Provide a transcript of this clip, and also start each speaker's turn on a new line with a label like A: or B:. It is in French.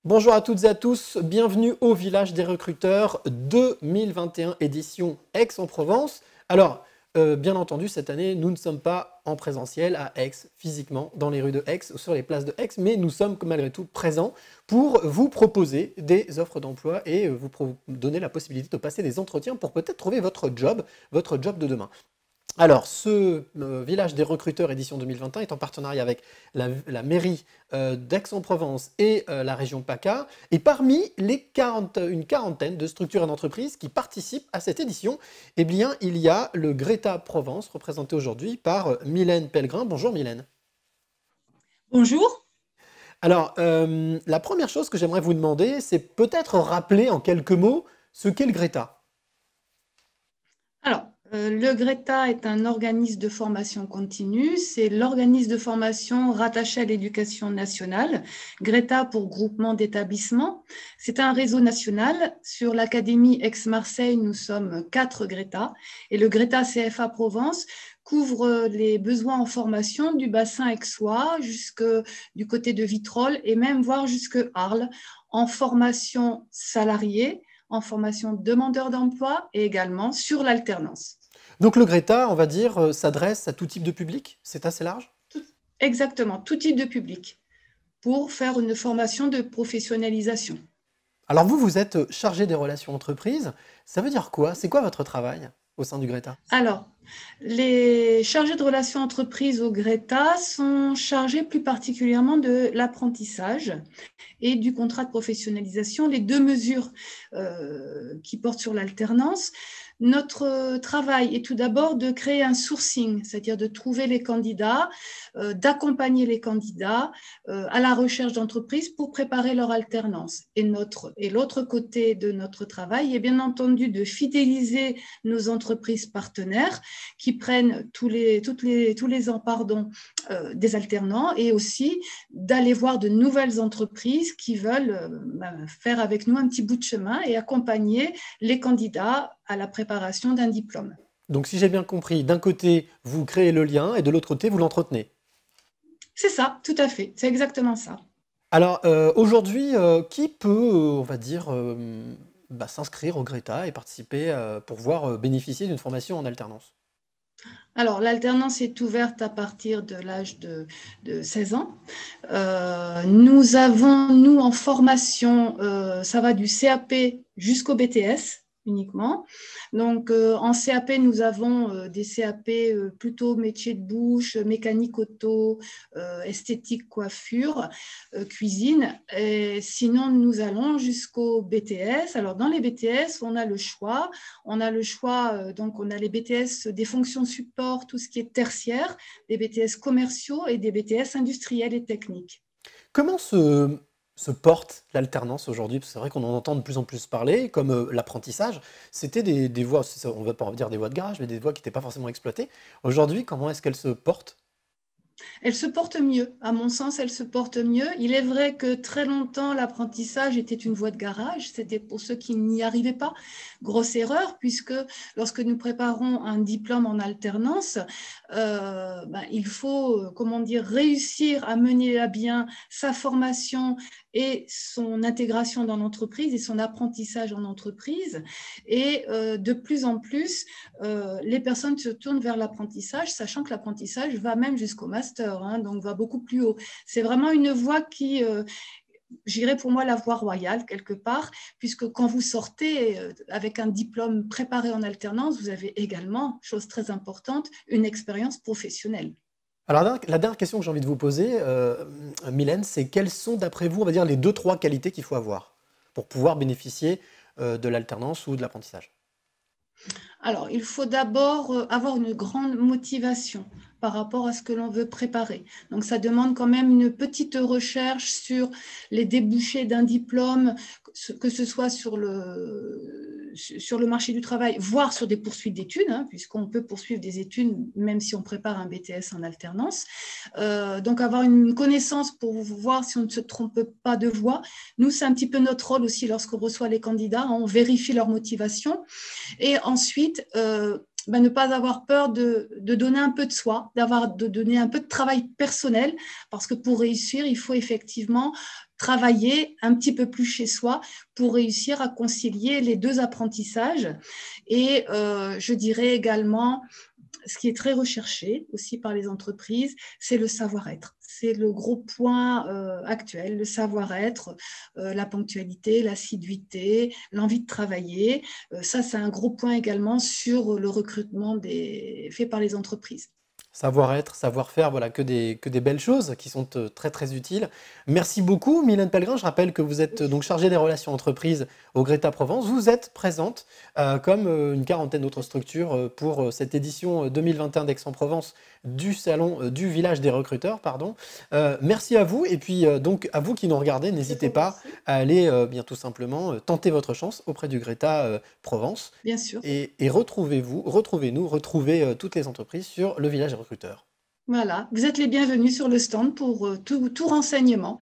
A: Bonjour à toutes et à tous, bienvenue au Village des recruteurs 2021 édition Aix-en-Provence. Alors, bien entendu, cette année, nous ne sommes pas en présentiel à Aix, physiquement, dans les rues de Aix, ou sur les places de Aix, mais nous sommes malgré tout présents pour vous proposer des offres d'emploi et vous donner la possibilité de passer des entretiens pour peut-être trouver votre job de demain. Alors, ce Village des recruteurs édition 2021 est en partenariat avec la mairie d'Aix-en-Provence et la région PACA. Et parmi une quarantaine de structures et d'entreprises qui participent à cette édition, eh bien, il y a le Greta Provence, représenté aujourd'hui par Mylène Pellegrin. Bonjour Mylène.
B: Bonjour.
A: Alors, la première chose que j'aimerais vous demander, c'est peut-être rappeler en quelques mots ce qu'est le Greta.
B: Alors, le GRETA est un organisme de formation continue. C'est l'organisme de formation rattaché à l'éducation nationale. GRETA pour groupement d'établissements. C'est un réseau national. Sur l'Académie Aix-Marseille, nous sommes 4 GRETA. Et le GRETA CFA Provence couvre les besoins en formation du bassin aixois jusque du côté de Vitrolles et même voire jusque Arles, en formation salariée, en formation demandeur d'emploi et également sur l'alternance.
A: Donc le Greta, on va dire, s'adresse à tout type de public, c'est assez large?
B: Exactement, tout type de public pour faire une formation de professionnalisation.
A: Alors vous, vous êtes chargé des relations entreprises, ça veut dire quoi? C'est quoi votre travail au sein du Greta?
B: Alors, les chargés de relations entreprises au GRETA sont chargés plus particulièrement de l'apprentissage et du contrat de professionnalisation, les deux mesures qui portent sur l'alternance. Notre travail est tout d'abord de créer un sourcing, c'est-à-dire de trouver les candidats, d'accompagner les candidats à la recherche d'entreprises pour préparer leur alternance. Et l'autre côté de notre travail est bien entendu de fidéliser nos entreprises partenaires qui prennent tous les ans des alternants et aussi d'aller voir de nouvelles entreprises qui veulent faire avec nous un petit bout de chemin et accompagner les candidats à la préparation d'un diplôme.
A: Donc si j'ai bien compris, d'un côté, vous créez le lien et de l'autre côté, vous l'entretenez.
B: C'est ça, tout à fait, c'est exactement ça.
A: Alors aujourd'hui, qui peut, on va dire, s'inscrire au Greta et participer pour pouvoir bénéficier d'une formation en alternance?
B: Alors, l'alternance est ouverte à partir de l'âge de 16 ans. Nous avons, nous, en formation, ça va du CAP jusqu'au BTS uniquement. Donc, en CAP, nous avons des CAP plutôt métier de bouche, mécanique auto, esthétique, coiffure, cuisine. Et sinon, nous allons jusqu'au BTS. Alors, dans les BTS, on a le choix. On a le choix, donc on a les BTS des fonctions support, tout ce qui est tertiaire, des BTS commerciaux et des BTS industriels et techniques.
A: Comment se porte l'alternance aujourd'hui? Parce que c'est vrai qu'on en entend de plus en plus parler, comme l'apprentissage. C'était des voies, on ne va pas dire des voies de garage, mais des voies qui n'étaient pas forcément exploitées. Aujourd'hui, comment est-ce qu'elles se portent?
B: Elle se porte mieux, à mon sens, elle se porte mieux. Il est vrai que très longtemps, l'apprentissage était une voie de garage, c'était pour ceux qui n'y arrivaient pas. Grosse erreur, puisque lorsque nous préparons un diplôme en alternance, il faut, comment dire, réussir à mener à bien sa formation et son intégration dans l'entreprise et son apprentissage en entreprise. Et de plus en plus, les personnes se tournent vers l'apprentissage, sachant que l'apprentissage va même jusqu'au master, hein, donc va beaucoup plus haut. C'est vraiment une voie qui, j'irais pour moi la voie royale quelque part, puisque quand vous sortez avec un diplôme préparé en alternance, vous avez également, chose très importante, une expérience professionnelle.
A: Alors la dernière question que j'ai envie de vous poser, Mylène, c'est quelles sont d'après vous, on va dire, les deux, trois qualités qu'il faut avoir pour pouvoir bénéficier de l'alternance ou de l'apprentissage?
B: Alors, il faut d'abord avoir une grande motivation par rapport à ce que l'on veut préparer. Donc, ça demande quand même une petite recherche sur les débouchés d'un diplôme, que ce soit sur le marché du travail, voire sur des poursuites d'études, hein, puisqu'on peut poursuivre des études même si on prépare un BTS en alternance. Donc, avoir une connaissance pour voir si on ne se trompe pas de voie. Nous, c'est un petit peu notre rôle aussi lorsqu'on reçoit les candidats, hein, on vérifie leur motivation. Et ensuite, ben, ne pas avoir peur de donner un peu de soi, de donner un peu de travail personnel, parce que pour réussir, il faut effectivement travailler un petit peu plus chez soi pour réussir à concilier les deux apprentissages. Et je dirais également, ce qui est très recherché aussi par les entreprises, c'est le savoir-être. C'est le gros point actuel, le savoir-être, la ponctualité, l'assiduité, l'envie de travailler. Ça, c'est un gros point également sur le recrutement fait par les entreprises.
A: Savoir-être, savoir-faire, voilà, que des belles choses qui sont très très utiles. Merci beaucoup, Mylène Pellegrin. Je rappelle que vous êtes donc chargée des relations entreprises au Greta Provence. Vous êtes présente, comme une quarantaine d'autres structures, pour cette édition 2021 d'Aix-en-Provence du salon du village des recruteurs. Pardon. Merci à vous. Et puis, donc, à vous qui nous regardez, n'hésitez pas à aller bien tout simplement tenter votre chance auprès du Greta Provence.
B: Bien sûr.
A: Et retrouvez-nous, retrouvez toutes les entreprises sur le village des recruteurs.
B: Voilà, vous êtes les bienvenus sur le stand pour tout renseignement.